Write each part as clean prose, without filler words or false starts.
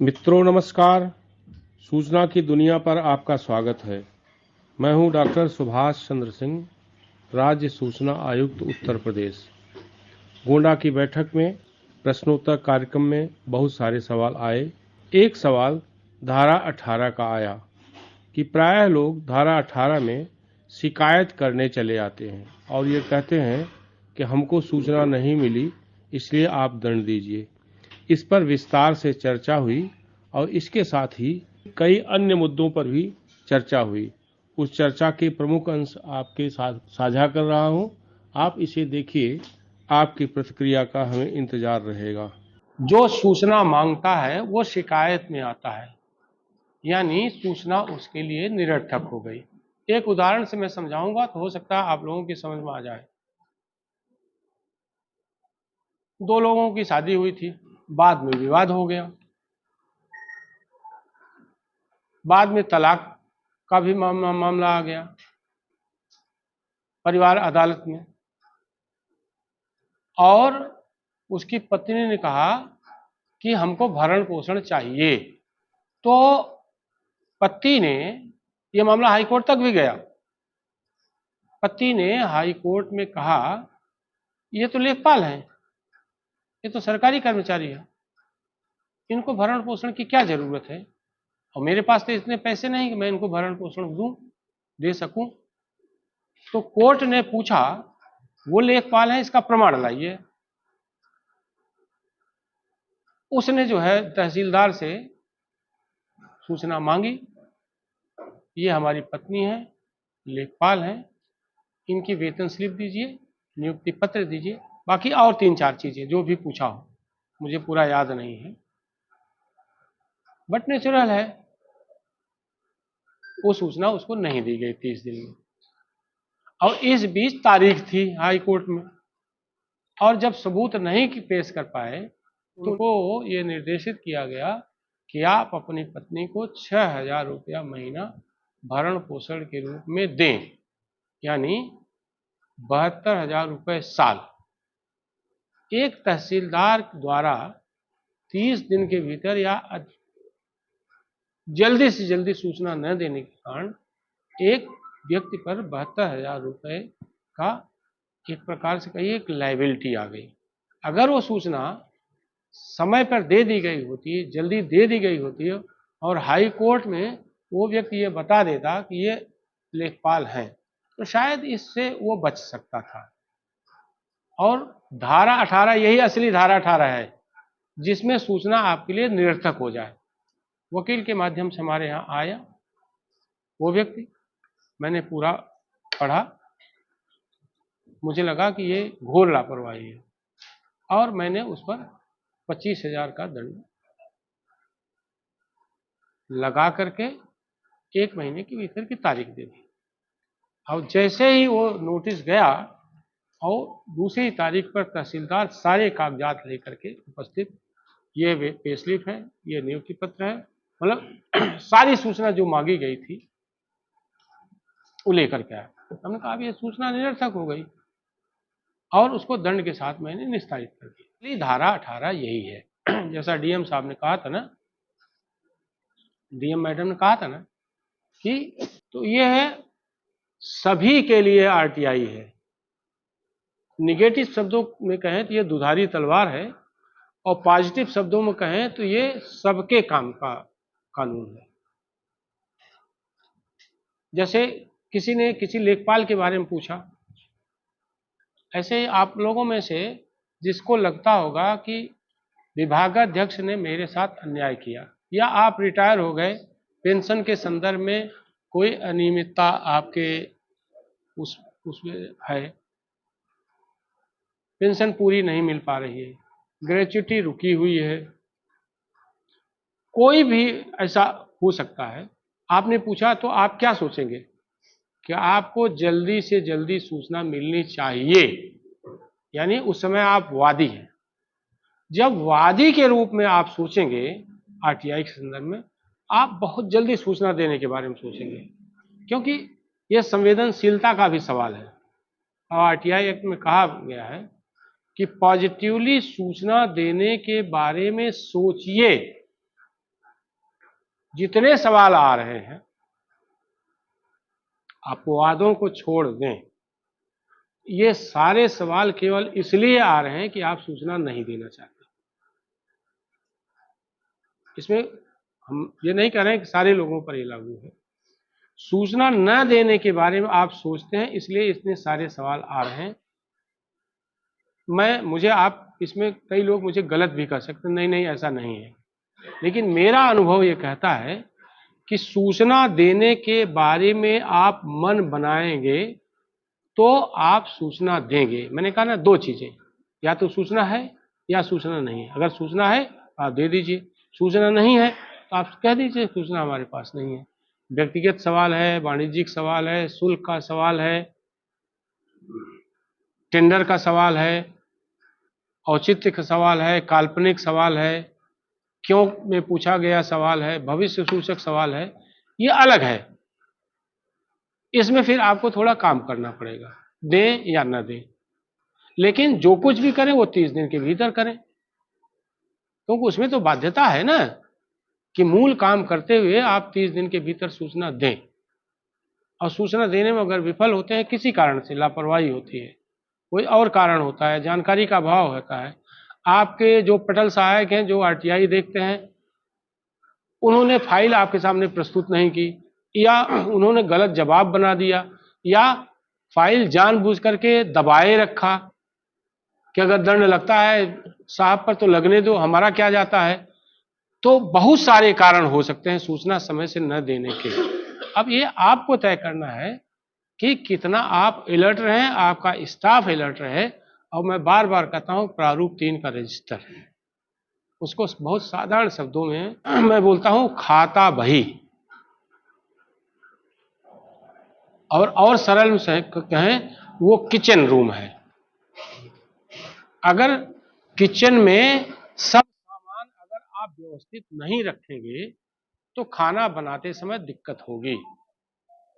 मित्रों नमस्कार। सूचना की दुनिया पर आपका स्वागत है। मैं हूं डॉक्टर सुभाष चंद्र सिंह, राज्य सूचना आयुक्त उत्तर प्रदेश। गोंडा की बैठक में प्रश्नोत्तर कार्यक्रम में बहुत सारे सवाल आए। एक सवाल धारा 18 का आया कि प्रायः लोग धारा 18 में शिकायत करने चले आते हैं और ये कहते हैं कि हमको सूचना नहीं मिली, इसलिए आप दंड दीजिए। इस पर विस्तार से चर्चा हुई और इसके साथ ही कई अन्य मुद्दों पर भी चर्चा हुई। उस चर्चा के प्रमुख अंश आपके साथ साझा कर रहा हूं। आप इसे देखिए। आपकी प्रतिक्रिया का हमें इंतजार रहेगा। जो सूचना मांगता है वो शिकायत में आता है, यानी सूचना उसके लिए निरर्थक हो गई। एक उदाहरण से मैं समझाऊंगा तो हो सकता है आप लोगों की समझ में आ जाए। दो लोगों की शादी हुई थी, बाद में विवाद हो गया, बाद में तलाक का भी मामला आ गया परिवार अदालत में, और उसकी पत्नी ने कहा कि हमको भरण पोषण चाहिए। तो पति ने, यह मामला हाई कोर्ट तक भी गया, पति ने हाई कोर्ट में कहा ये तो लेखपाल हैं, ये तो सरकारी कर्मचारी है, इनको भरण पोषण की क्या जरूरत है, और मेरे पास तो इतने पैसे नहीं कि मैं इनको भरण पोषण दूं, दे सकूं। तो कोर्ट ने पूछा वो लेखपाल है, इसका प्रमाण लाइए। उसने जो है तहसीलदार से सूचना मांगी, ये हमारी पत्नी है, लेखपाल हैं, इनकी वेतन स्लिप दीजिए, नियुक्ति पत्र दीजिए, बाकी और 3-4 चीजें जो भी पूछा हो, मुझे पूरा याद नहीं है, बट नेचुरल है वो सूचना उसको नहीं दी गई 30 दिन में। और इस बीच तारीख थी हाई कोर्ट में, और जब सबूत नहीं पेश कर पाए तो उनको ये निर्देशित किया गया कि आप अपनी पत्नी को 6,000 रुपया महीना भरण पोषण के रूप में दें, यानी 72,000 रुपये साल। एक तहसीलदार द्वारा 30 दिन के भीतर या जल्दी से जल्दी सूचना न देने के कारण एक व्यक्ति पर 72,000 रुपये का एक प्रकार से कहिए एक लायबिलिटी आ गई। अगर वो सूचना समय पर दे दी गई होती, जल्दी दे दी गई होती और हाई कोर्ट में वो व्यक्ति ये बता देता कि ये लेखपाल हैं, तो शायद इससे वो बच सकता था। और धारा 18 यही असली धारा 18 है जिसमें सूचना आपके लिए निरर्थक हो जाए। वकील के माध्यम से हमारे यहाँ आया वो व्यक्ति, मैंने पूरा पढ़ा, मुझे लगा कि ये घोर लापरवाही है और मैंने उस पर 25,000 का दंड लगा करके 1 महीने के भीतर की तारीख दे दी। और जैसे ही वो नोटिस गया और दूसरी तारीख पर तहसीलदार सारे कागजात लेकर के उपस्थित, ये पे स्लिप है, ये नियुक्ति पत्र है, मतलब सारी सूचना जो मांगी गई थी वो लेकर के आया। हमने कहा अब ये सूचना निरर्थक हो गई और उसको दंड के साथ मैंने निस्तारित कर दिया। धारा 18 यही है। जैसा डीएम साहब ने कहा था ना, डीएम मैडम ने कहा था ना कि तो ये है सभी के लिए आरटीआई है। निगेटिव शब्दों में कहें तो ये दुधारी तलवार है, और पॉजिटिव शब्दों में कहें तो ये सबके काम का कानून है। जैसे किसी ने किसी लेखपाल के बारे में पूछा, ऐसे आप लोगों में से जिसको लगता होगा कि विभागाध्यक्ष ने मेरे साथ अन्याय किया, या आप रिटायर हो गए, पेंशन के संदर्भ में कोई अनियमितता आपके उसमें है, पेंशन पूरी नहीं मिल पा रही है, ग्रेच्युटी रुकी हुई है, कोई भी ऐसा हो सकता है। आपने पूछा तो आप क्या सोचेंगे कि आपको जल्दी से जल्दी सूचना मिलनी चाहिए, यानी उस समय आप वादी हैं। जब वादी के रूप में आप सोचेंगे आरटीआई के संदर्भ में, आप बहुत जल्दी सूचना देने के बारे में सोचेंगे, क्योंकि यह संवेदनशीलता का भी सवाल है। और आरटीआई एक्ट में कहा गया है कि पॉजिटिवली सूचना देने के बारे में सोचिए, जितने सवाल आ रहे हैं अपवादों को छोड़ दें, ये सारे सवाल केवल इसलिए आ रहे हैं कि आप सूचना नहीं देना चाहते। इसमें हम ये नहीं कह रहे हैं कि सारे लोगों पर ये लागू है। सूचना न देने के बारे में आप सोचते हैं, इसलिए इतने सारे सवाल आ रहे हैं। मुझे आप इसमें कई लोग मुझे गलत भी कर सकते हैं, नहीं नहीं ऐसा नहीं है, लेकिन मेरा अनुभव ये कहता है कि सूचना देने के बारे में आप मन बनाएंगे तो आप सूचना देंगे। मैंने कहा ना, दो चीजें, या तो सूचना है या सूचना नहीं है। अगर सूचना है आप दे दीजिए, सूचना नहीं है तो आप कह दीजिए सूचना हमारे पास नहीं है। व्यक्तिगत सवाल है, वाणिज्यिक सवाल है, शुल्क का सवाल है, टेंडर का सवाल है, औचित्य का सवाल है, काल्पनिक सवाल है, क्यों में पूछा गया सवाल है, भविष्य सूचक सवाल है, ये अलग है। इसमें फिर आपको थोड़ा काम करना पड़ेगा, दें या न दें। लेकिन जो कुछ भी करें वो 30 दिन के भीतर करें, क्योंकि उसमें तो बाध्यता है ना कि मूल काम करते हुए आप 30 दिन के भीतर सूचना दें। और सूचना देने में अगर विफल होते हैं, किसी कारण से लापरवाही होती है, कोई और कारण होता है, जानकारी का अभाव होता है, आपके जो पटल सहायक हैं, जो आरटीआई देखते हैं, उन्होंने फाइल आपके सामने प्रस्तुत नहीं की, या उन्होंने गलत जवाब बना दिया, या फाइल जानबूझ करके दबाए रखा कि अगर दंड लगता है साहब पर तो लगने दो, हमारा क्या जाता है। तो बहुत सारे कारण हो सकते हैं सूचना समय से न देने के। अब ये आपको तय करना है कि कितना आप अलर्ट रहें, आपका स्टाफ अलर्ट रहे। और मैं बार बार कहता हूं, प्रारूप 3 का रजिस्टर, उसको बहुत साधारण शब्दों में मैं बोलता हूं खाता बही, और सरल से कहें वो किचन रूम है। अगर किचन में सब सामान अगर आप व्यवस्थित नहीं रखेंगे तो खाना बनाते समय दिक्कत होगी।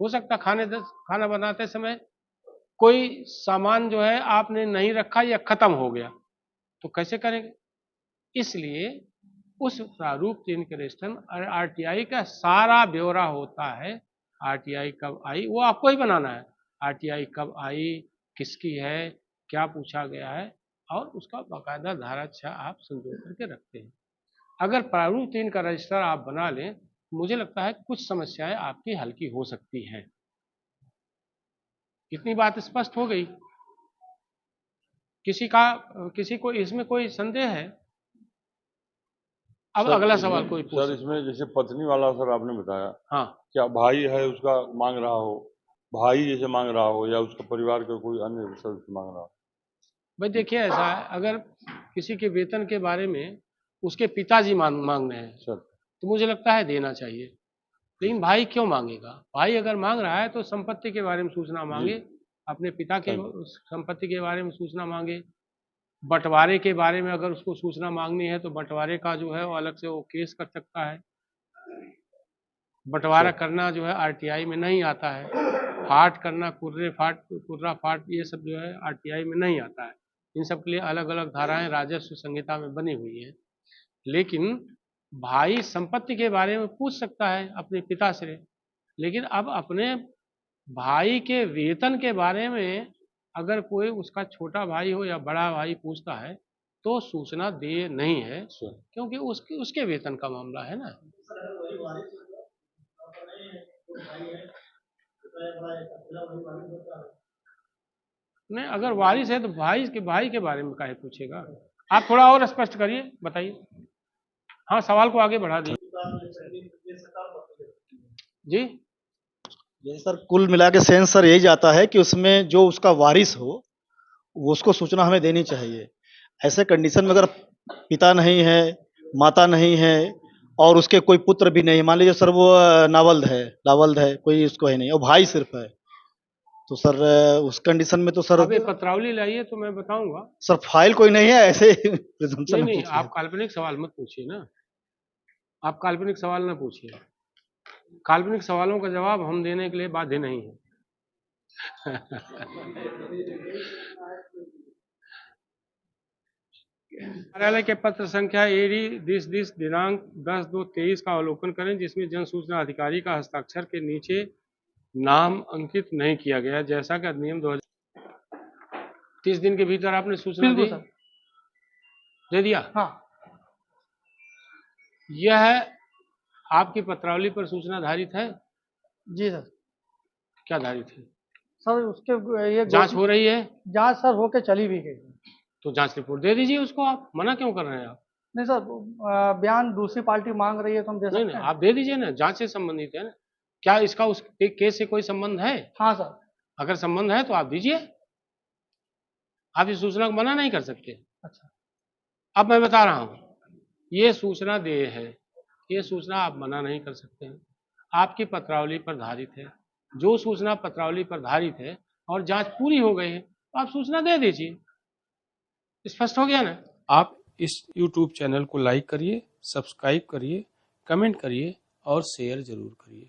हो सकता खाना बनाते समय कोई सामान जो है आपने नहीं रखा या खत्म हो गया, तो कैसे करेंगे। इसलिए उस प्रारूप 3 के रजिस्टर आरटीआई का सारा ब्यौरा होता है। आरटीआई कब आई वो आपको ही बनाना है, आरटीआई कब आई, किसकी है, क्या पूछा गया है, और उसका बाकायदा धारा 6 आप संजो करके रखते हैं। अगर प्रारूप 3 का रजिस्टर आप बना लें, मुझे लगता है कुछ समस्याएं आपकी हल्की हो सकती हैं। इतनी बात स्पष्ट हो गई। किसी को इसमें कोई संदेह है? अब अगला सवाल कोई पूछ। सर इसमें जैसे पत्नी वाला सर आपने बताया, हाँ, क्या भाई है उसका मांग रहा हो, भाई जैसे मांग रहा हो, या उसका परिवार का कोई अन्य सदस्य मांग रहा हो? भाई देखिए, ऐसा है, अगर किसी के वेतन के बारे में उसके पिताजी मांग रहे हैं सर तो मुझे लगता है देना चाहिए। लेकिन भाई क्यों मांगेगा? भाई अगर मांग रहा है तो संपत्ति के बारे में सूचना मांगे, अपने पिता के संपत्ति के बारे में सूचना मांगे। बंटवारे के बारे में अगर उसको सूचना मांगनी है तो बंटवारे का जो है वो अलग से वो केस कर सकता है। बंटवारा करना जो है आरटीआई में नहीं आता है। फाट करना, कुर्रा फाट, ये सब जो है आरटीआई में नहीं आता है। इन सब के लिए अलग अलग धाराएं राजस्व संहिता में बनी हुई हैं। लेकिन भाई संपत्ति के बारे में पूछ सकता है अपने पिता से। लेकिन अब अपने भाई के वेतन के बारे में अगर कोई उसका छोटा भाई हो या बड़ा भाई पूछता है तो सूचना दे नहीं है, क्योंकि उसके वेतन का मामला है ना। नहीं, अगर वारिस है तो भाई के बारे में काहे पूछेगा। आप थोड़ा और स्पष्ट करिए, बताइए। हाँ, सवाल को आगे बढ़ा दीजिए जी। जैसे सर कुल मिला के सेंस सर यही जाता है कि उसमें जो उसका वारिस हो वो उसको सूचना हमें देनी चाहिए। ऐसे कंडीशन में अगर पिता नहीं है, माता नहीं है और उसके कोई पुत्र भी नहीं, मान लीजिए सर वो नावल्द है, कोई उसको है नहीं और भाई सिर्फ है, तो सर उस कंडीशन में तो सर अभी पत्रावली लाइए तो मैं बताऊंगा। सर फाइल कोई नहीं है ऐसे नहीं नहीं, आप काल्पनिक सवाल मत पूछिए ना, आप काल्पनिक सवाल ना पूछिए। काल्पनिक सवालों का जवाब हम देने के लिए बाध्य नहीं है। कार्यालय के पत्र संख्या एडी दिस दिनांक 10/2/23 का अवलोकन करें, जिसमें जन सूचना अधिकारी का हस्ताक्षर के नीचे नाम अंकित नहीं किया गया, जैसा कि अधिनियम 2030 दिन के भीतर आपने सूचना दी, दे दिया। हाँ यह आपकी पत्रावली पर सूचना धारित है? जी सर। क्या धारित है सर उसके ये जांच हो रही है? जांच सर होके चली भी गई। तो जांच रिपोर्ट दे दीजिए उसको, आप मना क्यों कर रहे हैं आप? नहीं सर, बयान दूसरी पार्टी मांग रही है तो हम दे नहीं सकते हैं। आप दे दीजिए ना, जांच से संबंधित है ना। क्या इसका उस केस से कोई संबंध है? हाँ सर। अगर संबंध है तो आप दीजिए, आप इस सूचना को मना नहीं कर सकते। अच्छा, अब मैं बता रहा हूं, ये सूचना देय है, ये सूचना आप मना नहीं कर सकते हैं, आपकी पत्रावली पर धारित है। जो सूचना पत्रावली पर धारित है और जांच पूरी हो गई है तो आप सूचना दे दीजिए। स्पष्ट हो गया ना? आप इस YouTube चैनल को लाइक करिए, सब्सक्राइब करिए, कमेंट करिए और शेयर जरूर करिए।